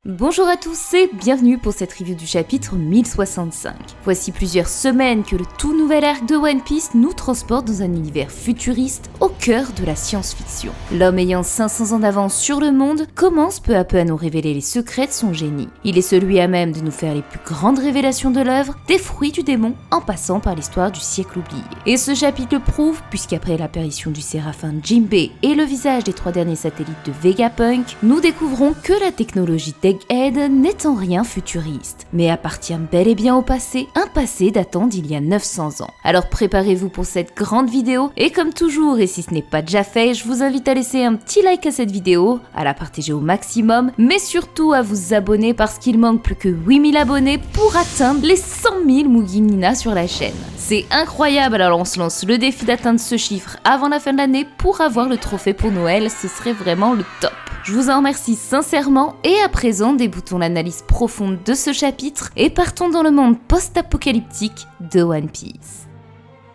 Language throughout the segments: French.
Bonjour à tous et bienvenue pour cette review du chapitre 1065. Voici plusieurs semaines que le tout nouvel arc de One Piece nous transporte dans un univers futuriste au cœur de la science-fiction. L'homme ayant 500 ans d'avance sur le monde commence peu à peu à nous révéler les secrets de son génie. Il est celui à même de nous faire les plus grandes révélations de l'œuvre, des fruits du démon en passant par l'histoire du siècle oublié. Et ce chapitre le prouve puisqu'après l'apparition du séraphin Jinbei et le visage des 3 derniers satellites de Vegapunk, nous découvrons que la technologie Egghead n'est en rien futuriste, mais appartient bel et bien au passé, un passé datant d'il y a 900 ans. Alors préparez-vous pour cette grande vidéo, et comme toujours, et si ce n'est pas déjà fait, je vous invite à laisser un petit like à cette vidéo, à la partager au maximum, mais surtout à vous abonner parce qu'il manque plus que 8000 abonnés pour atteindre les 100 000 Mugiminina sur la chaîne. C'est incroyable, alors on se lance le défi d'atteindre ce chiffre avant la fin de l'année pour avoir le trophée pour Noël, ce serait vraiment le top. Je vous en remercie sincèrement et à présent débutons l'analyse profonde de ce chapitre et partons dans le monde post-apocalyptique de One Piece.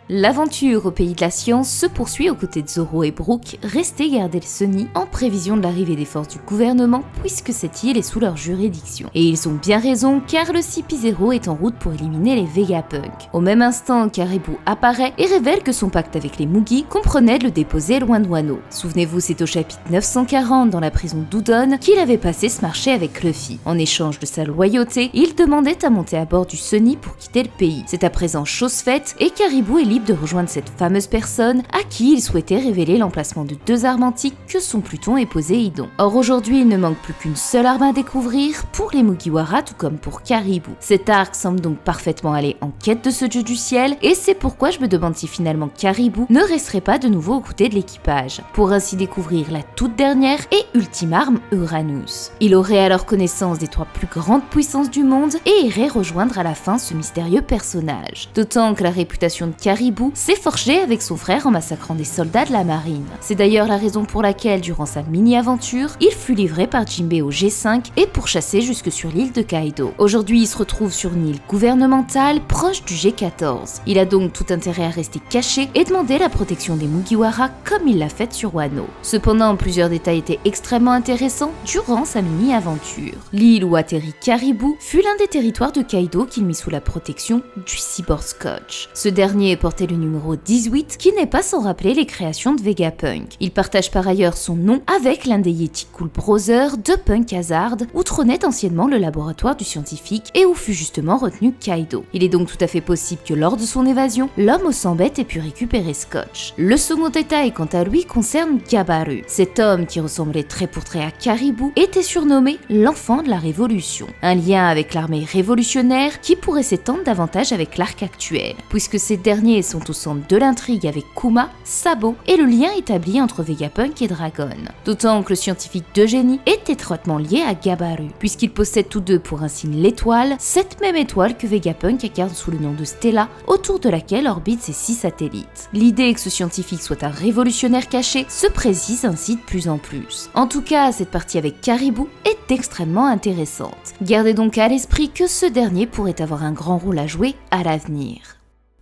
L'aventure au pays de la science se poursuit aux côtés de Zoro et Brook, restés garder le Sunny en prévision de l'arrivée des forces du gouvernement puisque cette île est sous leur juridiction. Et ils ont bien raison car le CP0 est en route pour éliminer les Vegapunk. Au même instant, Caribou apparaît et révèle que son pacte avec les Mugi comprenait de le déposer loin de Wano. Souvenez-vous, c'est au chapitre 940 dans la prison d'Udon qu'il avait passé ce marché avec Luffy. En échange de sa loyauté, il demandait à monter à bord du Sunny pour quitter le pays. C'est à présent chose faite et Caribou est libre de rejoindre cette fameuse personne à qui il souhaitait révéler l'emplacement de 2 armes antiques que sont Pluton et Poséidon. Or aujourd'hui, il ne manque plus qu'une seule arme à découvrir pour les Mugiwara tout comme pour Caribou. Cet arc semble donc parfaitement aller en quête de ce dieu du ciel et c'est pourquoi je me demande si finalement Caribou ne resterait pas de nouveau aux côtés de l'équipage pour ainsi découvrir la toute dernière et ultime arme Uranus. Il aurait alors connaissance des 3 plus grandes puissances du monde et irait rejoindre à la fin ce mystérieux personnage. D'autant que la réputation de Caribou s'est forgé avec son frère en massacrant des soldats de la marine. C'est d'ailleurs la raison pour laquelle, durant sa mini-aventure, il fut livré par Jinbei au G5 et pourchassé jusque sur l'île de Kaido. Aujourd'hui, il se retrouve sur une île gouvernementale proche du G14. Il a donc tout intérêt à rester caché et demander la protection des Mugiwara comme il l'a fait sur Wano. Cependant, plusieurs détails étaient extrêmement intéressants durant sa mini-aventure. L'île où atterrit Caribou fut l'un des territoires de Kaido qu'il mit sous la protection du cyborg Scotch. Ce dernier portait le numéro 18 qui n'est pas sans rappeler les créations de Vegapunk. Il partage par ailleurs son nom avec l'un des Yeti Cool Brothers de Punk Hazard où trônait anciennement le laboratoire du scientifique et où fut justement retenu Kaido. Il est donc tout à fait possible que lors de son évasion, l'homme aux 100 bêtes ait pu récupérer Scotch. Le second détail quant à lui concerne Gabaru. Cet homme qui ressemblait trait pour trait à Caribou était surnommé l'enfant de la révolution. Un lien avec l'armée révolutionnaire qui pourrait s'étendre davantage avec l'arc actuel puisque ces derniers sont au centre de l'intrigue avec Kuma, Sabo et le lien établi entre Vegapunk et Dragon. D'autant que le scientifique de génie est étroitement lié à Gabaru, puisqu'ils possèdent tous deux pour insigne l'étoile, cette même étoile que Vegapunk incarne sous le nom de Stella, autour de laquelle orbitent ses 6 satellites. L'idée que ce scientifique soit un révolutionnaire caché se précise ainsi de plus en plus. En tout cas, cette partie avec Caribou est extrêmement intéressante. Gardez donc à l'esprit que ce dernier pourrait avoir un grand rôle à jouer à l'avenir.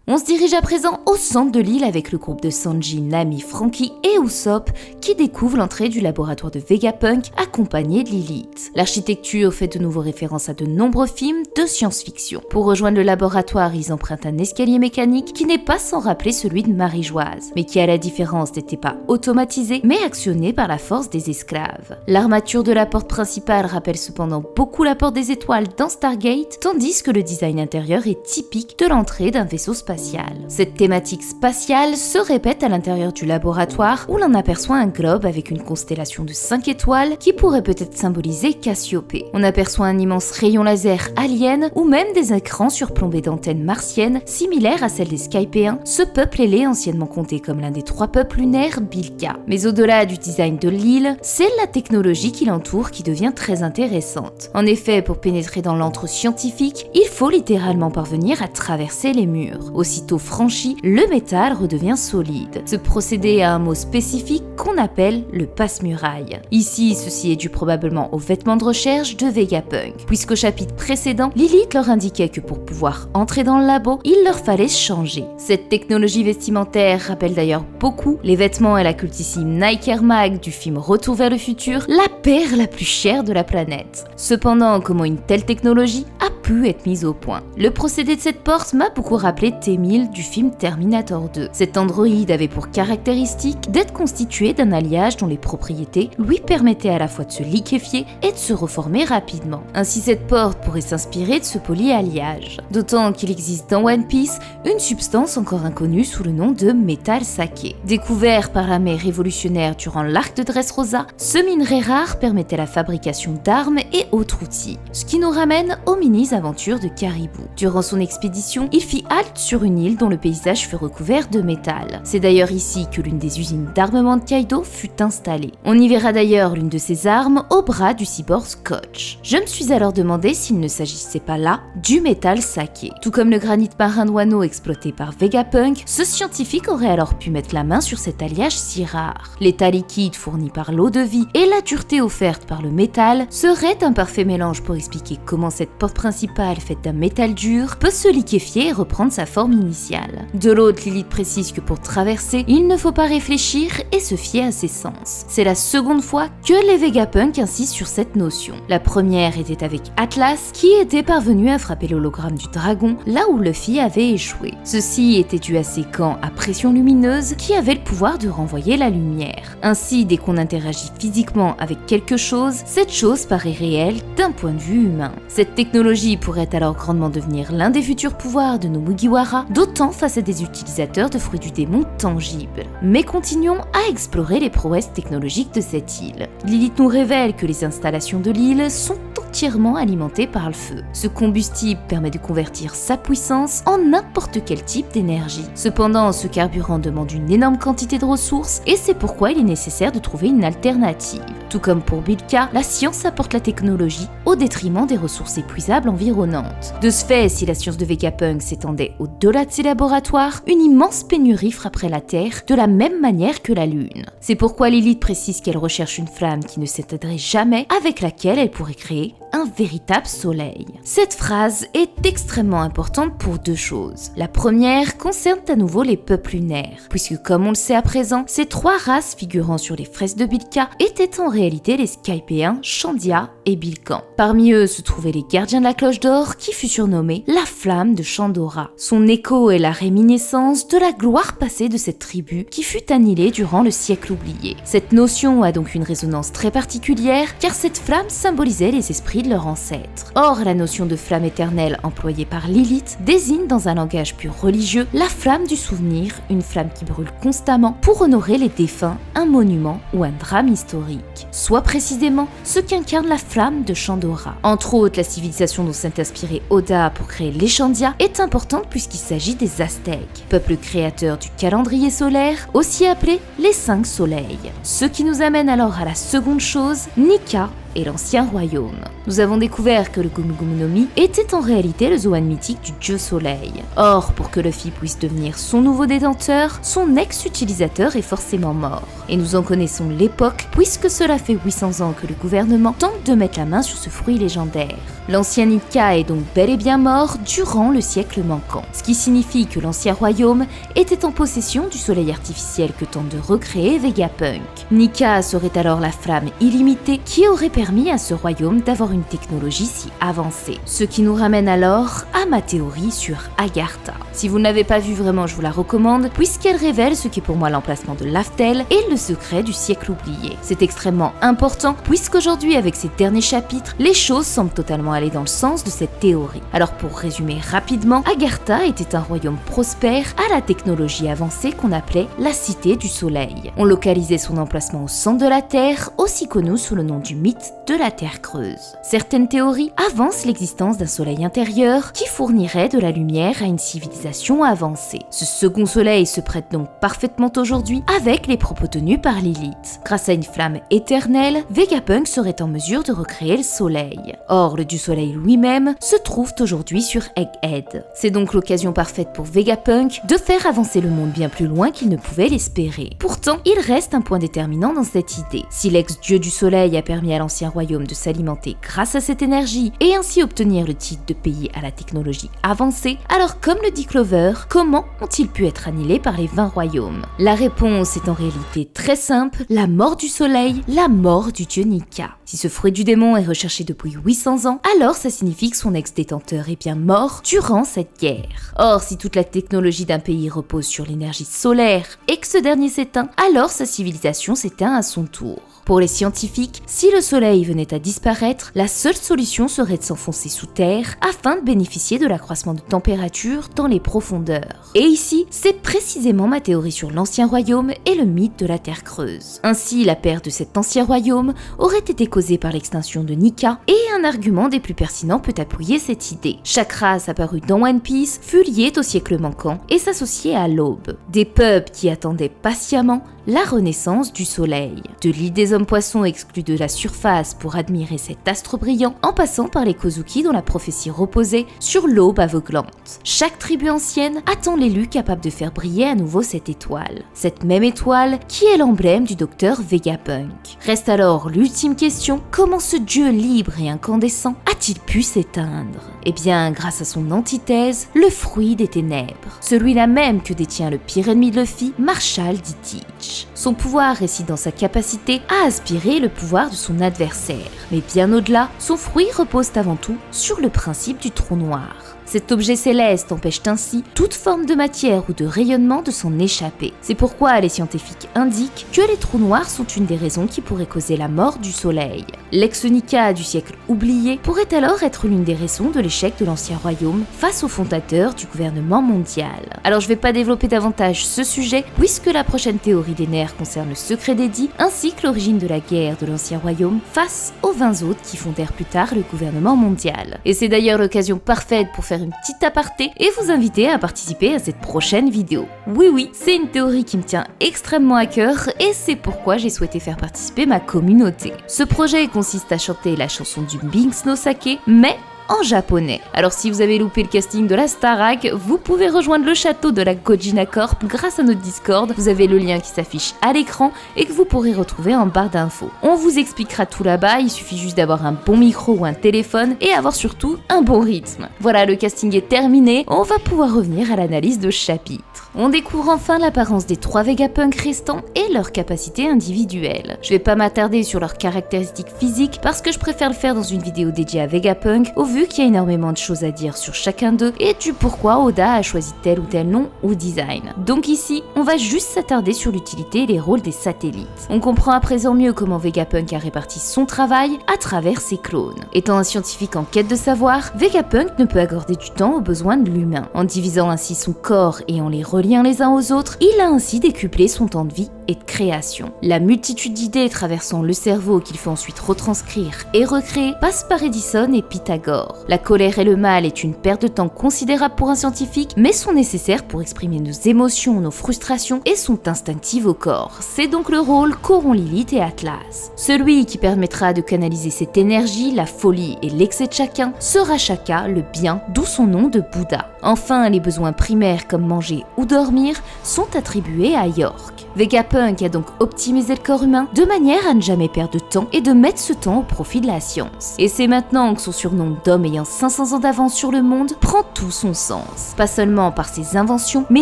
On se dirige à présent au centre de l'île avec le groupe de Sanji, Nami, Franky et Usopp qui découvrent l'entrée du laboratoire de Vegapunk accompagné de Lilith. L'architecture fait de nouveau référence à de nombreux films de science-fiction. Pour rejoindre le laboratoire, ils empruntent un escalier mécanique qui n'est pas sans rappeler celui de Marie-Joise, mais qui à la différence n'était pas automatisé mais actionné par la force des esclaves. L'armature de la porte principale rappelle cependant beaucoup la porte des étoiles dans Stargate, tandis que le design intérieur est typique de l'entrée d'un vaisseau spatial. Cette thématique spatiale se répète à l'intérieur du laboratoire où l'on aperçoit un globe avec une constellation de 5 étoiles qui pourrait peut-être symboliser Cassiopée. On aperçoit un immense rayon laser alien ou même des écrans surplombés d'antennes martiennes similaires à celles des Skypéens, ce peuple ailé anciennement compté comme l'un des 3 peuples lunaires Bilka. Mais au-delà du design de l'île, c'est la technologie qui l'entoure qui devient très intéressante. En effet, pour pénétrer dans l'antre scientifique, il faut littéralement parvenir à traverser les murs. Aussitôt franchi, le métal redevient solide. Ce procédé a un mot spécifique qu'on appelle le passe-muraille. Ici, ceci est dû probablement aux vêtements de recherche de Vegapunk, puisqu'au chapitre précédent, Lilith leur indiquait que pour pouvoir entrer dans le labo, il leur fallait changer. Cette technologie vestimentaire rappelle d'ailleurs beaucoup les vêtements et la cultissime Nike Air Mag du film Retour vers le futur, la paire la plus chère de la planète. Cependant, comment une telle technologie a pu être mise au point? Le procédé de cette porte m'a beaucoup rappelé T-1000 du film Terminator 2. Cet androïde avait pour caractéristique d'être constitué d'un alliage dont les propriétés lui permettaient à la fois de se liquéfier et de se reformer rapidement. Ainsi, cette porte pourrait s'inspirer de ce polyalliage. D'autant qu'il existe dans One Piece une substance encore inconnue sous le nom de métal saké. Découvert par l'armée révolutionnaire durant l'arc de Dressrosa, ce minerai rare permettait la fabrication d'armes et autres outils. Ce qui nous ramène aux mini-aventures de Caribou. Durant son expédition, il fit halte sur une île dont le paysage fut recouvert de métal. C'est d'ailleurs ici que l'une des usines d'armement de Kaido fut installée. On y verra d'ailleurs l'une de ses armes au bras du cyborg Scotch. Je me suis alors demandé s'il ne s'agissait pas là du métal saké. Tout comme le granit marin de Wano exploité par Vegapunk, ce scientifique aurait alors pu mettre la main sur cet alliage si rare. L'état liquide fourni par l'eau de vie et la dureté offerte par le métal seraient un parfait mélange pour expliquer comment cette porte principale faite d'un métal dur peut se liquéfier et reprendre sa forme initiale. De l'autre, Lilith précise que pour traverser, il ne faut pas réfléchir et se fier à ses sens. C'est la seconde fois que les Vegapunk insistent sur cette notion. La première était avec Atlas, qui était parvenu à frapper l'hologramme du dragon là où Luffy avait échoué. Ceci était dû à ses gants à pression lumineuse qui avaient le pouvoir de renvoyer la lumière. Ainsi, dès qu'on interagit physiquement avec quelque chose, cette chose paraît réelle d'un point de vue humain. Cette technologie pourrait alors grandement devenir l'un des futurs pouvoirs de nos Mugiwara, d'autant face à des utilisateurs de fruits du démon tangibles. Mais continuons à explorer les prouesses technologiques de cette île. Lilith nous révèle que les installations de l'île sont entièrement alimentées par le feu. Ce combustible permet de convertir sa puissance en n'importe quel type d'énergie. Cependant, ce carburant demande une énorme quantité de ressources et c'est pourquoi il est nécessaire de trouver une alternative. Tout comme pour Bilka, la science apporte la technologie au détriment des ressources épuisables environnantes. De ce fait, si la science de Vegapunk s'étendait au-delà de ses laboratoires, une immense pénurie frapperait la Terre de la même manière que la Lune. C'est pourquoi Lilith précise qu'elle recherche une flamme qui ne s'éteindrait jamais, avec laquelle elle pourrait créer un véritable soleil. Cette phrase est extrêmement importante pour deux choses. La première concerne à nouveau les peuples lunaires, puisque comme on le sait à présent, ces trois races figurant sur les fresques de Bilka étaient en réalité les Skypéens, Chandia et Bilkan. Parmi eux se trouvaient les gardiens de la cloche d'or qui fut surnommée la flamme de Chandora. Son écho est la réminiscence de la gloire passée de cette tribu qui fut annihilée durant le siècle oublié. Cette notion a donc une résonance très particulière car cette flamme symbolisait les esprits de leurs ancêtres. Or, la notion de flamme éternelle employée par Lilith désigne dans un langage plus religieux la flamme du souvenir, une flamme qui brûle constamment pour honorer les défunts, un monument ou un drame historique. Soit précisément ce qu'incarne la flamme de Chandora. Entre autres, la civilisation dont s'est inspiré Oda pour créer les Chandia est importante puisqu'il s'agit des Aztèques, peuple créateur du calendrier solaire, aussi appelé les 5 soleils. Ce qui nous amène alors à la seconde chose, Nika et l'ancien royaume. Nous avons découvert que le Gomu Gomu no Mi était en réalité le Zoan mythique du dieu soleil. Or, pour que Luffy puisse devenir son nouveau détenteur, son ex-utilisateur est forcément mort. Et nous en connaissons l'époque, puisque cela fait 800 ans que le gouvernement tente de mettre la main sur ce fruit légendaire. L'ancien Nika est donc bel et bien mort durant le siècle manquant, ce qui signifie que l'ancien royaume était en possession du soleil artificiel que tente de recréer Vegapunk. Nika serait alors la flamme illimitée qui aurait permis à ce royaume d'avoir une technologie si avancée. Ce qui nous ramène alors à ma théorie sur Agartha. Si vous ne l'avez pas vue vraiment, je vous la recommande, puisqu'elle révèle ce qui est pour moi l'emplacement de Laftel et le secret du siècle oublié. C'est extrêmement important, puisqu'aujourd'hui, avec ces derniers chapitres, les choses semblent totalement aller dans le sens de cette théorie. Alors pour résumer rapidement, Agartha était un royaume prospère à la technologie avancée qu'on appelait la Cité du Soleil. On localisait son emplacement au centre de la Terre, aussi connu sous le nom du mythe de la Terre creuse. Certaines théories avancent l'existence d'un soleil intérieur qui fournirait de la lumière à une civilisation avancée. Ce second soleil se prête donc parfaitement aujourd'hui avec les propos tenus par Lilith. Grâce à une flamme éternelle, Vegapunk serait en mesure de recréer le soleil. Or, le dieu soleil lui-même se trouve aujourd'hui sur Egghead. C'est donc l'occasion parfaite pour Vegapunk de faire avancer le monde bien plus loin qu'il ne pouvait l'espérer. Pourtant, il reste un point déterminant dans cette idée. Si l'ex-dieu du soleil a permis à l'ancien royaume de s'alimenter grâce à cette énergie et ainsi obtenir le titre de pays à la technologie avancée, alors comme le dit Clover, comment ont-ils pu être annihilés par les 20 royaumes? La réponse est en réalité très simple, la mort du soleil, la mort du dieu Nika. Si ce fruit du démon est recherché depuis 800 ans, alors ça signifie que son ex-détenteur est bien mort durant cette guerre. Or, si toute la technologie d'un pays repose sur l'énergie solaire et que ce dernier s'éteint, alors sa civilisation s'éteint à son tour. Pour les scientifiques, si le soleil venait à disparaître, la seule solution serait de s'enfoncer sous terre afin de bénéficier de l'accroissement de température dans les profondeurs. Et ici, c'est précisément ma théorie sur l'ancien royaume et le mythe de la terre creuse. Ainsi, la perte de cet ancien royaume aurait été causée par l'extinction de Nika, et un argument des plus pertinents peut appuyer cette idée. Chaque race apparue dans One Piece fut liée au siècle manquant et s'associait à l'aube. Des peuples qui attendaient patiemment la renaissance du soleil. De l'île des hommes poissons exclus de la surface pour admirer cet astre brillant, en passant par les Kozuki dont la prophétie reposait sur l'aube aveuglante. Chaque tribu ancienne attend l'élu capable de faire briller à nouveau cette étoile. Cette même étoile qui est l'emblème du docteur Vegapunk. Reste alors l'ultime question, comment ce dieu libre et incandescent a-t-il pu s'éteindre? Eh bien, grâce à son antithèse, le fruit des ténèbres. Celui-là même que détient le pire ennemi de Luffy, Marshall D. Teach. Son pouvoir réside dans sa capacité à aspirer le pouvoir de son adversaire. Mais bien au-delà, son fruit repose avant tout sur le principe du trou noir. Cet objet céleste empêche ainsi toute forme de matière ou de rayonnement de s'en échapper. C'est pourquoi les scientifiques indiquent que les trous noirs sont une des raisons qui pourraient causer la mort du soleil. L'ex-Nika du siècle oublié pourrait alors être l'une des raisons de l'échec de l'ancien royaume face aux fondateurs du gouvernement mondial. Alors je vais pas développer davantage ce sujet puisque la prochaine théorie des nerfs concerne le secret d'Eddie ainsi que l'origine de la guerre de l'ancien royaume face aux 20 autres qui fondèrent plus tard le gouvernement mondial. Et c'est d'ailleurs l'occasion parfaite pour faire une petite aparté et vous inviter à participer à cette prochaine vidéo. Oui, c'est une théorie qui me tient extrêmement à cœur et c'est pourquoi j'ai souhaité faire participer ma communauté. Ce projet consiste à chanter la chanson du Binks no Sake, mais en japonais. Alors si vous avez loupé le casting de la Starac, vous pouvez rejoindre le château de la Gojina Corp grâce à notre Discord. Vous avez le lien qui s'affiche à l'écran et que vous pourrez retrouver en barre d'infos. On vous expliquera tout là-bas, il suffit juste d'avoir un bon micro ou un téléphone et avoir surtout un bon rythme. Voilà, le casting est terminé, on va pouvoir revenir à l'analyse de ce chapitre. On découvre enfin l'apparence des 3 Vegapunk restants et leurs capacités individuelles. Je vais pas m'attarder sur leurs caractéristiques physiques parce que je préfère le faire dans une vidéo dédiée à Vegapunk au vu qu'il y a énormément de choses à dire sur chacun d'eux et du pourquoi Oda a choisi tel ou tel nom ou design. Donc ici, on va juste s'attarder sur l'utilité et les rôles des satellites. On comprend à présent mieux comment Vegapunk a réparti son travail à travers ses clones. Étant un scientifique en quête de savoir, Vegapunk ne peut accorder du temps aux besoins de l'humain. En divisant ainsi son corps et en les reliant les uns aux autres, il a ainsi décuplé son temps de vie et de création. La multitude d'idées traversant le cerveau qu'il faut ensuite retranscrire et recréer passe par Edison et Pythagore. La colère et le mal est une perte de temps considérable pour un scientifique, mais sont nécessaires pour exprimer nos émotions, nos frustrations et sont instinctives au corps. C'est donc le rôle qu'auront Lilith et Atlas. Celui qui permettra de canaliser cette énergie, la folie et l'excès de chacun sera Shaka, le bien, d'où son nom de Bouddha. Enfin, les besoins primaires comme manger ou dormir sont attribués à York. Vegapunk a donc optimisé le corps humain de manière à ne jamais perdre de temps et de mettre ce temps au profit de la science. Et c'est maintenant que son surnom d'homme ayant 500 ans d'avance sur le monde prend tout son sens. Pas seulement par ses inventions, mais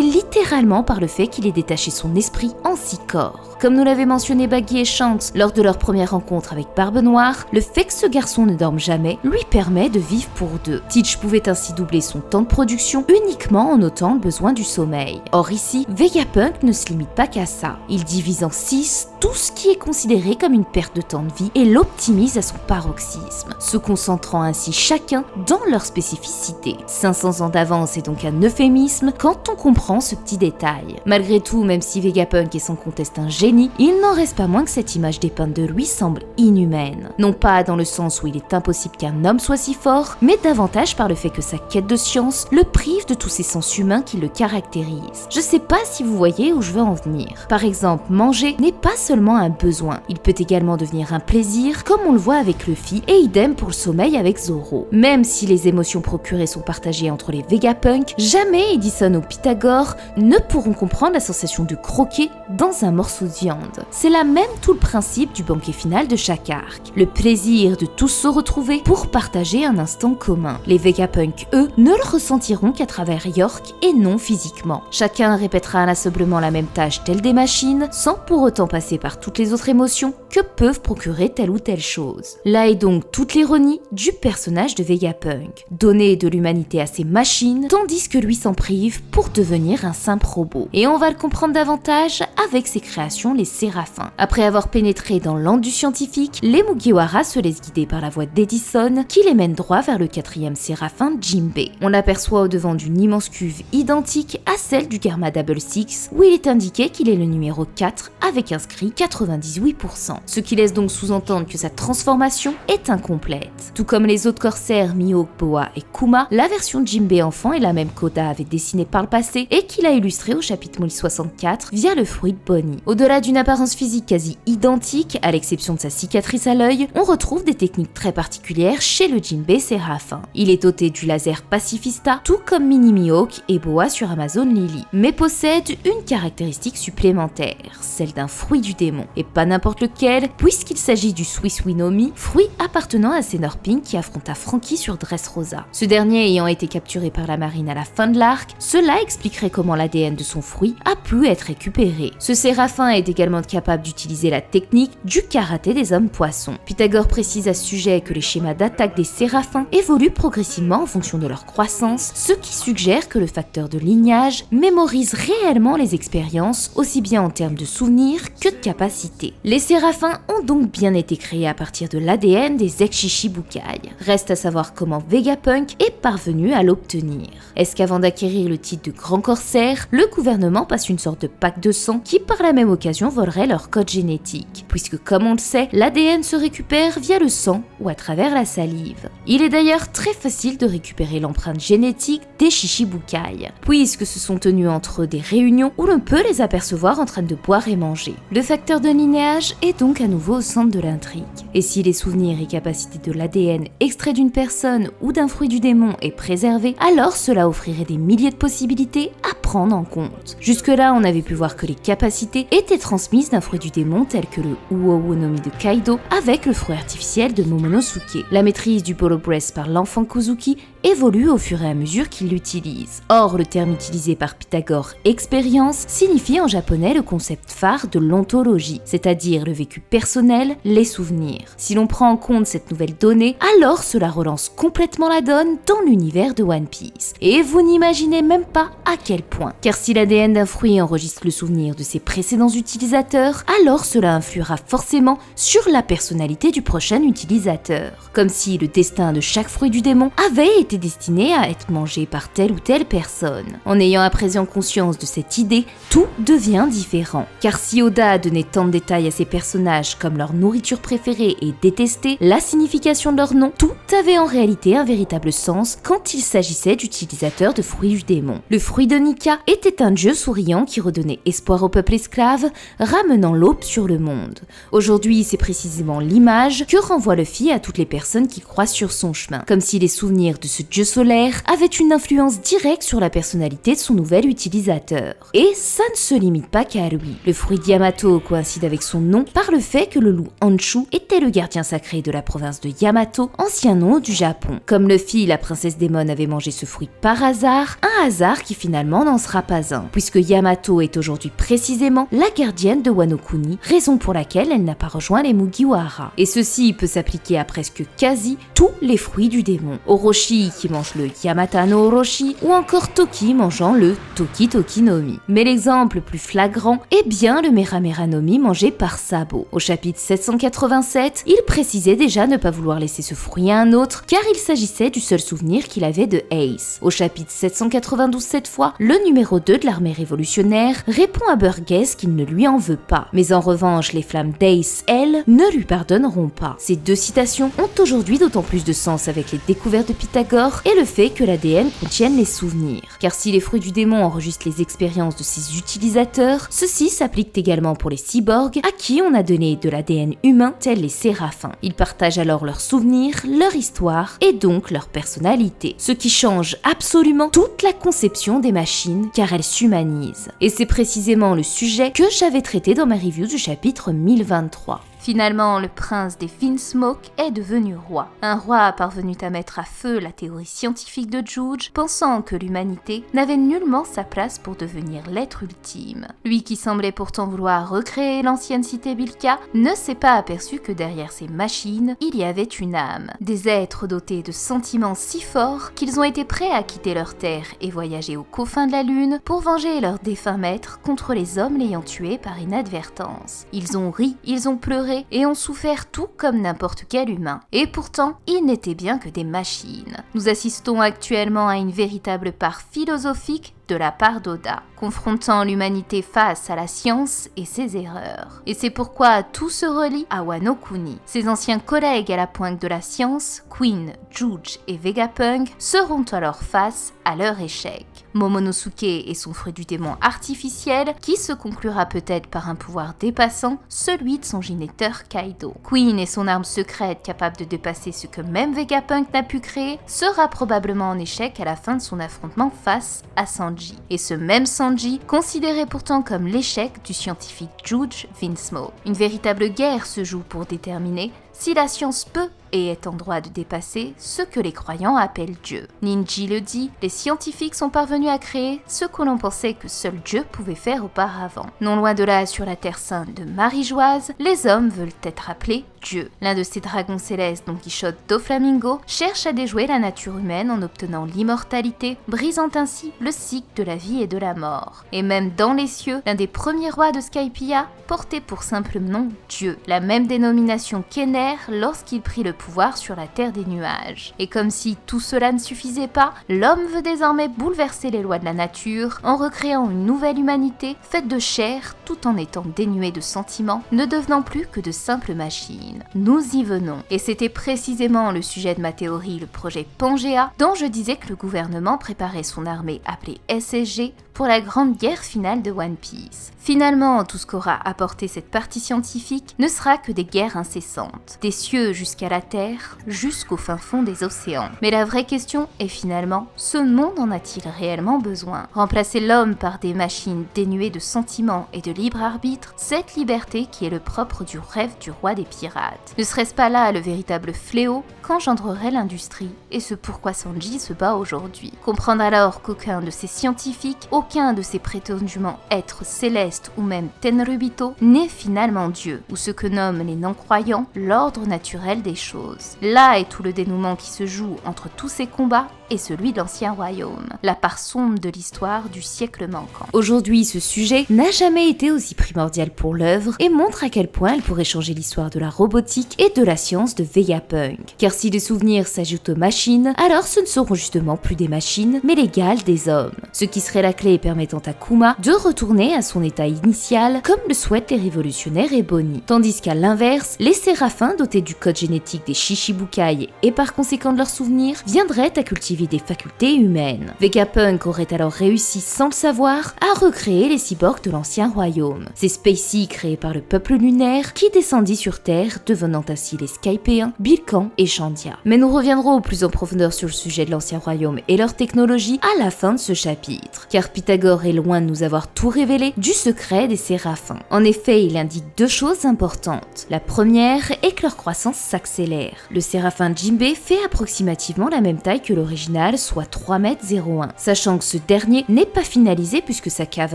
littéralement par le fait qu'il ait détaché son esprit en 6 corps. Comme nous l'avaient mentionné Baggy et Shanks lors de leur première rencontre avec Barbe Noire, le fait que ce garçon ne dorme jamais lui permet de vivre pour 2. Teach pouvait ainsi doubler son temps de production uniquement en notant le besoin du sommeil. Or ici, Vegapunk ne se limite pas qu'à ça. Il divise en 6 tout ce qui est considéré comme une perte de temps de vie et l'optimise à son paroxysme, se concentrant ainsi chacun dans leur spécificité. 500 ans d'avance est donc un euphémisme quand on comprend ce petit détail. Malgré tout, même si Vegapunk est sans conteste un génie, génie, il n'en reste pas moins que cette image dépeinte de lui semble inhumaine. Non pas dans le sens où il est impossible qu'un homme soit si fort, mais davantage par le fait que sa quête de science le prive de tous ces sens humains qui le caractérisent. Je sais pas si vous voyez où je veux en venir. Par exemple, manger n'est pas seulement un besoin, il peut également devenir un plaisir, comme on le voit avec Luffy, et idem pour le sommeil avec Zoro. Même si les émotions procurées sont partagées entre les Vegapunk, jamais Edison ou Pythagore ne pourront comprendre la sensation de croquer dans un morceau de viande. C'est là même tout le principe du banquet final de chaque arc. Le plaisir de tous se retrouver pour partager un instant commun. Les Vegapunk, eux, ne le ressentiront qu'à travers York et non physiquement. Chacun répétera inlassablement la même tâche telle des machines, sans pour autant passer par toutes les autres émotions que peuvent procurer telle ou telle chose. Là est donc toute l'ironie du personnage de Vegapunk. Donner de l'humanité à ces machines, tandis que lui s'en prive pour devenir un simple robot. Et on va le comprendre davantage avec ses créations, les Séraphins. Après avoir pénétré dans l'antre du scientifique, les Mugiwara se laissent guider par la voix d'Edison qui les mène droit vers le 4e Séraphin, Jinbei. On l'aperçoit au devant d'une immense cuve identique à celle du Garma Double Six, où il est indiqué qu'il est le numéro 4 avec inscrit 98%. Ce qui laisse donc sous-entendre que sa transformation est incomplète. Tout comme les autres corsaires Mihawk, Boa et Kuma, la version de Jinbei enfant est la même qu'Oda avait dessinée par le passé et qu'il a illustrée au chapitre 1064 via le fruit de Bonnie. Au-delà d'une apparence physique quasi identique, à l'exception de sa cicatrice à l'œil, on retrouve des techniques très particulières chez le Jinbei Séraphin. Il est doté du laser Pacifista, tout comme Mini Mihawk et Boa sur Amazon Lily, mais possède une caractéristique supplémentaire, celle d'un fruit du démon, et pas n'importe lequel, puisqu'il s'agit du Swiss Winomi, fruit appartenant à Senor Pink qui affronta Franky sur Dressrosa. Ce dernier ayant été capturé par la marine à la fin de l'arc, cela expliquerait comment l'ADN de son fruit a pu être récupéré. Ce Séraphin est également capable d'utiliser la technique du karaté des hommes poissons. Pythagore précise à ce sujet que les schémas d'attaque des Séraphins évoluent progressivement en fonction de leur croissance, ce qui suggère que le facteur de lignage mémorise réellement les expériences, aussi bien en termes de souvenirs que de capacités. Les Séraphins ont donc bien été créés à partir de l'ADN des ex-Shichibukai. Reste à savoir comment Vegapunk est parvenu à l'obtenir. Est-ce qu'avant d'acquérir le titre de grand corsaire, le gouvernement passe une sorte de pacte de sang qui par la même occasion volerait leur code génétique, puisque comme on le sait, l'ADN se récupère via le sang ou à travers la salive. Il est d'ailleurs très facile de récupérer l'empreinte génétique des Shichibukai, puisque se sont tenues entre eux des réunions où l'on peut les apercevoir en train de boire et manger. Le facteur de lignage est donc à nouveau au centre de l'intrigue. Et si les souvenirs et capacités de l'ADN extraits d'une personne ou d'un fruit du démon est préservé, alors cela offrirait des milliers de possibilités à prendre en compte. Jusque-là, on avait pu voir que les capacités étaient transmises d'un fruit du démon tel que le Uowo no Mi de Kaido avec le fruit artificiel de Momonosuke. La maîtrise du Polo Breast par l'enfant Kozuki évolue au fur et à mesure qu'il l'utilise. Or, le terme utilisé par Pythagore, expérience, signifie en japonais le concept phare de l'ontologie, c'est-à-dire le vécu personnel, les souvenirs. Si l'on prend en compte cette nouvelle donnée, alors cela relance complètement la donne dans l'univers de One Piece. Et vous n'imaginez même pas à quel point. Car si l'ADN d'un fruit enregistre le souvenir de ses précédents utilisateurs, alors cela influera forcément sur la personnalité du prochain utilisateur. Comme si le destin de chaque fruit du démon avait été destiné à être mangé par telle ou telle personne. En ayant à présent conscience de cette idée, tout devient différent. Car si Oda a donné tant de détails à ses personnages comme leur nourriture préférée et détestée, la signification de leur nom, tout avait en réalité un véritable sens quand il s'agissait d'utilisateurs de fruits du démon. Le fruit de Nika était un dieu souriant qui redonnait espoir au peuple esclave, ramenant l'aube sur le monde. Aujourd'hui, c'est précisément l'image que renvoie Luffy à toutes les personnes qui croisent sur son chemin, comme si les souvenirs de ce dieu solaire avaient une influence directe sur la personnalité de son nouvel utilisateur. Et ça ne se limite pas qu'à lui. Le fruit de Yamato coïncide avec son nom par le fait que le loup Honshu était le gardien sacré de la province de Yamato, ancien nom du Japon. Comme Luffy, la princesse Démon avait mangé ce fruit par hasard, un hasard qui finalement n'en sera pas un, puisque Yamato est aujourd'hui précisément la gardienne de Wano Kuni, raison pour laquelle elle n'a pas rejoint les Mugiwara. Et ceci peut s'appliquer à presque quasi tous les fruits du démon. Orochi qui mange le Yamata no Orochi, ou encore Toki mangeant le Toki Toki no Mi. Mais l'exemple le plus flagrant est bien le Mera Mera no Mi mangé par Sabo. Au chapitre 787, il précisait déjà ne pas vouloir laisser ce fruit à un autre, car il s'agissait du seul souvenir qu'il avait de Ace. Au chapitre 788, 1992 cette fois, le numéro 2 de l'armée révolutionnaire répond à Burgess qu'il ne lui en veut pas. Mais en revanche, les flammes d'Ace, elles, ne lui pardonneront pas. Ces deux citations ont aujourd'hui d'autant plus de sens avec les découvertes de Pythagore et le fait que l'ADN contienne les souvenirs. Car si les fruits du démon enregistrent les expériences de ses utilisateurs, ceci s'applique également pour les cyborgs à qui on a donné de l'ADN humain tels les séraphins. Ils partagent alors leurs souvenirs, leur histoire et donc leur personnalité. Ce qui change absolument toute la conception des machines car elles s'humanisent. Et c'est précisément le sujet que j'avais traité dans ma review du chapitre 1023. Finalement, le prince des Vinsmoke est devenu roi. Un roi parvenu à mettre à feu la théorie scientifique de Juge, pensant que l'humanité n'avait nullement sa place pour devenir l'être ultime. Lui qui semblait pourtant vouloir recréer l'ancienne cité Bilka, ne s'est pas aperçu que derrière ces machines, il y avait une âme. Des êtres dotés de sentiments si forts qu'ils ont été prêts à quitter leur terre et voyager aux confins de la lune pour venger leur défunt maître contre les hommes l'ayant tué par inadvertance. Ils ont ri, ils ont pleuré, et ont souffert tout comme n'importe quel humain. Et pourtant, ils n'étaient bien que des machines. Nous assistons actuellement à une véritable part philosophique de la part d'Oda, confrontant l'humanité face à la science et ses erreurs. Et c'est pourquoi tout se relie à Wano Kuni. Ses anciens collègues à la pointe de la science, Queen, Juge et Vegapunk, seront alors face à leur échec. Momonosuke et son fruit du démon artificiel, qui se conclura peut-être par un pouvoir dépassant celui de son géniteur Kaido. Queen et son arme secrète capable de dépasser ce que même Vegapunk n'a pu créer, sera probablement en échec à la fin de son affrontement face à Sanji. Et ce même Sanji, considéré pourtant comme l'échec du scientifique Juge Vinsmoke. Une véritable guerre se joue pour déterminer si la science peut et est en droit de dépasser ce que les croyants appellent Dieu. Ninji le dit, les scientifiques sont parvenus à créer ce que l'on pensait que seul Dieu pouvait faire auparavant. Non loin de là, sur la terre sainte de Marie-Joise, les hommes veulent être appelés Dieu. L'un de ces dragons célestes, Don Quichotte Doflamingo, cherche à déjouer la nature humaine en obtenant l'immortalité, brisant ainsi le cycle de la vie et de la mort. Et même dans les cieux, l'un des premiers rois de Skypiea portait pour simple nom Dieu, la même dénomination qu'Ener lorsqu'il prit le pouvoir sur la terre des nuages. Et comme si tout cela ne suffisait pas, l'homme veut désormais bouleverser les lois de la nature en recréant une nouvelle humanité faite de chair tout en étant dénuée de sentiments, ne devenant plus que de simples machines. Nous y venons. Et c'était précisément le sujet de ma théorie, le projet Pangea, dont je disais que le gouvernement préparait son armée appelée SSG pour la grande guerre finale de One Piece. Finalement, tout ce qu'aura apporté cette partie scientifique ne sera que des guerres incessantes, des cieux jusqu'à la terre, jusqu'au fin fond des océans. Mais la vraie question est finalement, ce monde en a-t-il réellement besoin? Remplacer l'homme par des machines dénuées de sentiments et de libre arbitre, cette liberté qui est le propre du rêve du roi des pirates. Ne serait-ce pas là le véritable fléau qu'engendrerait l'industrie et ce pourquoi Sanji se bat aujourd'hui? Comprendre alors qu'aucun de ces scientifiques, aucun de ces prétendument êtres célestes ou même Tenryubito n'est finalement Dieu, ou ce que nomment les non-croyants l'ordre naturel des choses. Là est tout le dénouement qui se joue entre tous ces combats et celui de l'ancien royaume, la part sombre de l'histoire du siècle manquant. Aujourd'hui, ce sujet n'a jamais été aussi primordial pour l'œuvre et montre à quel point elle pourrait changer l'histoire de la robotique et de la science de Vegapunk. Car si les souvenirs s'ajoutent aux machines, alors ce ne seront justement plus des machines, mais l'égal des hommes. Ce qui serait la clé permettant à Kuma de retourner à son état initial, comme le souhaitent les révolutionnaires et Bonnie. Tandis qu'à l'inverse, les séraphins dotés du code génétique des Shichibukai et par conséquent de leurs souvenirs, viendraient à cultiver des facultés humaines. Vegapunk aurait alors réussi, sans le savoir, à recréer les cyborgs de l'ancien royaume. Ces Spacey créés par le peuple lunaire qui descendit sur Terre, devenant ainsi les Skypéens, Bilkan et Shandia. Mais nous reviendrons plus en profondeur sur le sujet de l'ancien royaume et leur technologie à la fin de ce chapitre, car Pythagore est loin de nous avoir tout révélé du secret des séraphins. En effet, il indique deux choses importantes. La première est que leur croissance s'accélère. Le séraphin Jinbei fait approximativement la même taille que l'original, soit 3,01 m, sachant que ce dernier n'est pas finalisé puisque sa cave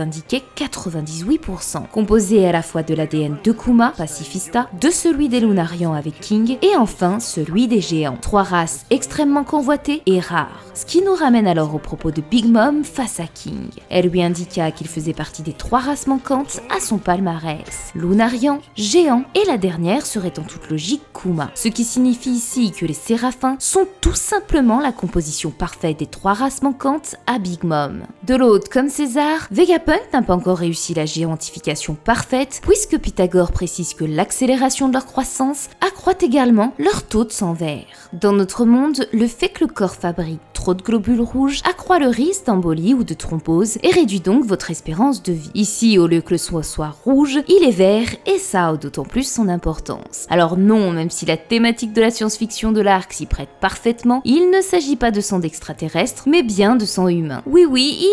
indiquait 98%, composé à la fois de l'ADN de Kuma, pacifista, de celui des Lunarians avec King, et enfin celui des géants. 3 races extrêmement convoitées et rares. Ce qui nous ramène alors au propos de Big Mom face à King. Elle lui indiqua qu'il faisait partie des 3 races manquantes à son palmarès. Lunarian, géant, et la dernière serait en toute logique Kuma. Ce qui signifie ici que les séraphins sont tout simplement la composition parfaite des 3 races manquantes à Big Mom. De l'autre, comme César, Vegapunk n'a pas encore réussi la géantification parfaite, puisque Pythagore précise que l'accélération de leur croissance accroît également leur taux de sang vert. Dans notre monde, le fait que le corps fabrique trop de globules rouges accroît le risque d'embolie ou de thrombose et réduit donc votre espérance de vie. Ici, au lieu que le sang soit rouge, il est vert et ça a d'autant plus son importance. Alors non, même si la thématique de la science-fiction de l'arc s'y prête parfaitement, il ne s'agit pas de sang d'extraterrestre, mais bien de sang humain. Oui,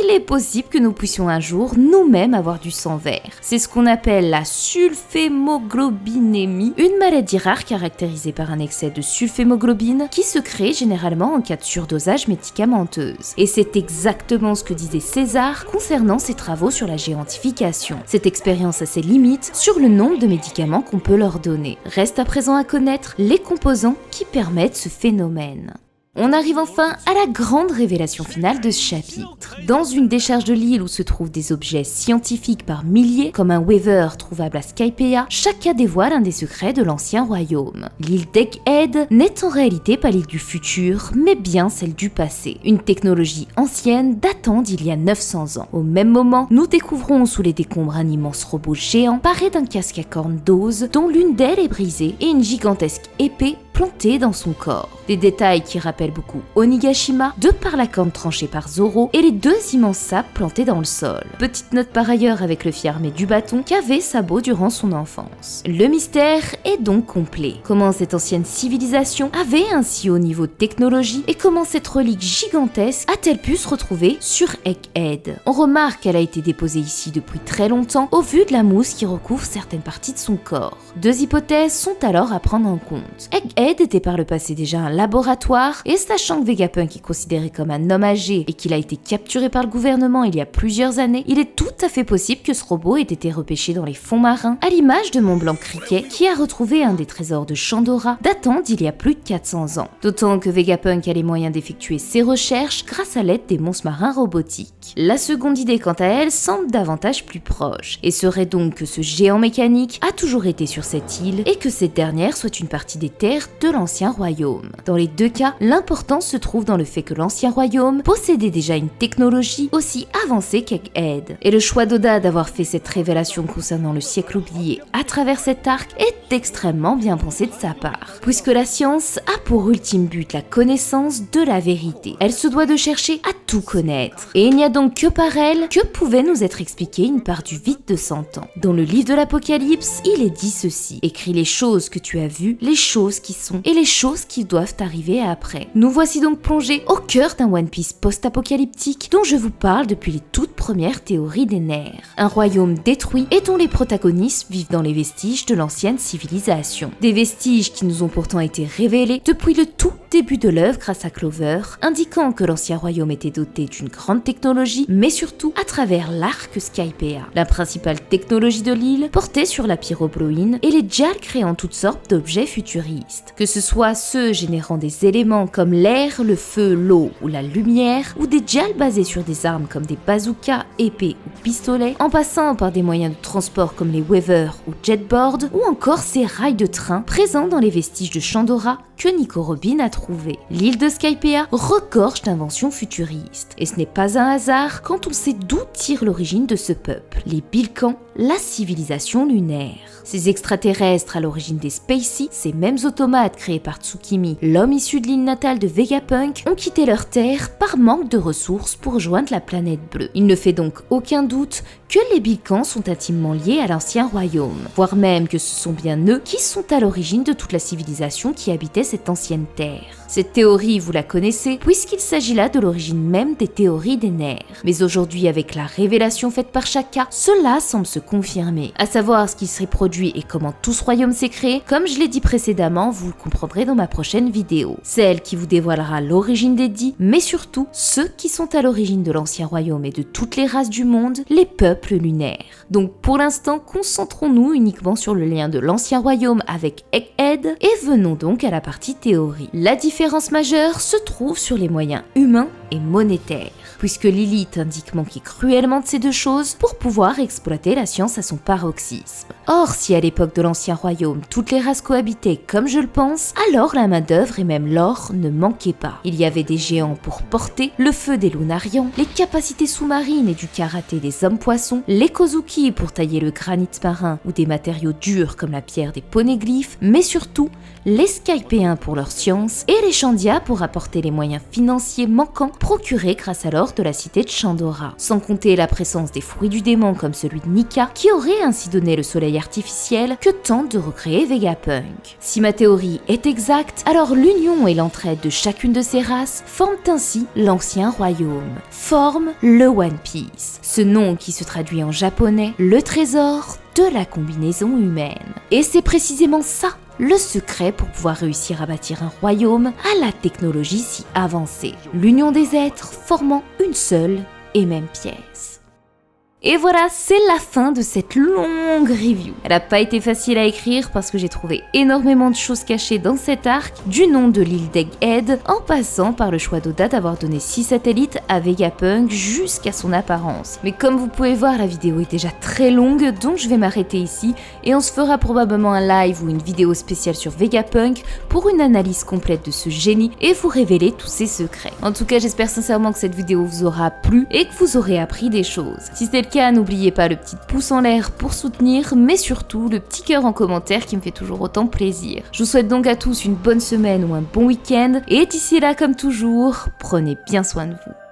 il est possible que nous puissions un jour nous-mêmes avoir du sang vert. C'est ce qu'on appelle la sulfhémoglobinémie, une maladie rare caractérisée par un excès de sulfhémoglobine qui se crée généralement en cas de surdosage médicamenteuse. Et c'est exactement ce que disait César concernant ses travaux sur la géantification. Cette expérience a ses limites sur le nombre de médicaments qu'on peut leur donner. Reste à présent à connaître les composants qui permettent ce phénomène. On arrive enfin à la grande révélation finale de ce chapitre. Dans une décharge de l'île où se trouvent des objets scientifiques par milliers, comme un Weaver trouvable à Skypea, chacun dévoile un des secrets de l'ancien royaume. L'île d'Egghead n'est en réalité pas l'île du futur, mais bien celle du passé. Une technologie ancienne datant d'il y a 900 ans. Au même moment, nous découvrons sous les décombres un immense robot géant paré d'un casque à cornes d'ose, dont l'une d'elles est brisée, et une gigantesque épée plantée dans son corps. Des détails qui rappellent beaucoup Onigashima, de par la corne tranchée par Zoro et les 2 immenses sapes plantés dans le sol. Petite note par ailleurs avec le fier armé du bâton qu'avait Sabo durant son enfance. Le mystère est donc complet. Comment cette ancienne civilisation avait un si haut niveau de technologie et comment cette relique gigantesque a-t-elle pu se retrouver sur Egghead? On remarque qu'elle a été déposée ici depuis très longtemps au vu de la mousse qui recouvre certaines parties de son corps. 2 hypothèses sont alors à prendre en compte. Egghead était par le passé déjà un laboratoire, et sachant que Vegapunk est considéré comme un homme âgé et qu'il a été capturé par le gouvernement il y a plusieurs années, il est tout à fait possible que ce robot ait été repêché dans les fonds marins, à l'image de Montblanc Cricket qui a retrouvé un des trésors de Chandora datant d'il y a plus de 400 ans. D'autant que Vegapunk a les moyens d'effectuer ses recherches grâce à l'aide des monstres marins robotiques. La seconde idée quant à elle semble davantage plus proche, et serait donc que ce géant mécanique a toujours été sur cette île et que cette dernière soit une partie des terres de l'ancien royaume. Dans les 2 cas, l'importance se trouve dans le fait que l'ancien royaume possédait déjà une technologie aussi avancée qu'Egghead. Et le choix d'Oda d'avoir fait cette révélation concernant le siècle oublié à travers cet arc est extrêmement bien pensé de sa part, puisque la science a pour ultime but la connaissance de la vérité. Elle se doit de chercher à tout connaître. Et il n'y a donc que par elle que pouvait nous être expliquée une part du vide de 100 ans. Dans le livre de l'Apocalypse, il est dit ceci: écris les choses que tu as vues, les choses qui sont et les choses qui doivent arriver après. Nous voici donc plongés au cœur d'un One Piece post-apocalyptique dont je vous parle depuis les toutes premières théories des nerfs. Un royaume détruit et dont les protagonistes vivent dans les vestiges de l'ancienne civilisation. Des vestiges qui nous ont pourtant été révélés depuis le tout début de l'œuvre grâce à Clover, indiquant que l'ancien royaume était doté d'une grande technologie, mais surtout à travers l'arc Skypea. La principale technologie de l'île portait sur la pyrobloïne et les Jal créant toutes sortes d'objets futuristes. Que ce soit ceux générant des éléments comme l'air, le feu, l'eau ou la lumière, ou des Jal basés sur des armes comme des bazookas, épées ou pistolets, en passant par des moyens de transport comme les Weaver ou Jetboard, ou encore ces rails de train présents dans les vestiges de Chandora que Nico Robin a trouvé. L'île de Skypea regorge d'inventions futuristes, et ce n'est pas un hasard quand on sait d'où tire l'origine de ce peuple, les Bilkans, la civilisation lunaire. Ces extraterrestres à l'origine des Spacey, ces mêmes automates créés par Tsukimi, l'homme issu de l'île natale de Vegapunk, ont quitté leur terre par manque de ressources pour rejoindre la planète bleue. Il ne fait donc aucun doute que les Bilkans sont intimement liés à l'ancien royaume, voire même que ce sont bien eux qui sont à l'origine de toute la civilisation qui habitait cette ancienne terre. Cette théorie, vous la connaissez, puisqu'il s'agit là de l'origine même des théories des nerfs. Mais aujourd'hui, avec la révélation faite par Shaka, cela semble se confirmer. À savoir ce qui serait produit et comment tout ce royaume s'est créé, comme je l'ai dit précédemment, vous le comprendrez dans ma prochaine vidéo. Celle qui vous dévoilera l'origine des dits, mais surtout ceux qui sont à l'origine de l'ancien royaume et de toutes les races du monde, les peuples lunaires. Donc pour l'instant, concentrons-nous uniquement sur le lien de l'ancien royaume avec Egghead et venons donc à la partie théorie. La différence majeure se trouve sur les moyens humains et monétaires, puisque Lilith indique manquer cruellement de ces deux choses pour pouvoir exploiter la science à son paroxysme. Or, si à l'époque de l'ancien royaume, toutes les races cohabitaient comme je le pense, alors la main-d'œuvre et même l'or ne manquaient pas. Il y avait des géants pour porter, le feu des Lunarians, les capacités sous-marines et du karaté des hommes-poissons, les Kozuki pour tailler le granit marin ou des matériaux durs comme la pierre des poneglyphes, mais surtout les Skypéens pour leur science et les Chandia pour apporter les moyens financiers manquants procurés grâce à l'or de la cité de Chandora. Sans compter la présence des fruits du démon comme celui de Nika qui aurait ainsi donné le soleil artificiel que tente de recréer Vegapunk. Si ma théorie est exacte, alors l'union et l'entraide de chacune de ces races forment ainsi l'ancien royaume, forment le One Piece. Ce nom qui se traduit en japonais, le trésor de la combinaison humaine. Et c'est précisément ça le secret pour pouvoir réussir à bâtir un royaume à la technologie si avancée. L'union des êtres formant une seule et même pièce. Et voilà, c'est la fin de cette longue review. Elle n'a pas été facile à écrire parce que j'ai trouvé énormément de choses cachées dans cet arc, du nom de l'île d'Egghead, en passant par le choix d'Oda d'avoir donné 6 satellites à Vegapunk jusqu'à son apparence. Mais comme vous pouvez voir, la vidéo est déjà très longue, donc je vais m'arrêter ici et on se fera probablement un live ou une vidéo spéciale sur Vegapunk pour une analyse complète de ce génie et vous révéler tous ses secrets. En tout cas, j'espère sincèrement que cette vidéo vous aura plu et que vous aurez appris des choses. Si c'est le cas, n'oubliez pas le petit pouce en l'air pour soutenir, mais surtout le petit cœur en commentaire qui me fait toujours autant plaisir. Je vous souhaite donc à tous une bonne semaine ou un bon week-end, et d'ici là, comme toujours, prenez bien soin de vous.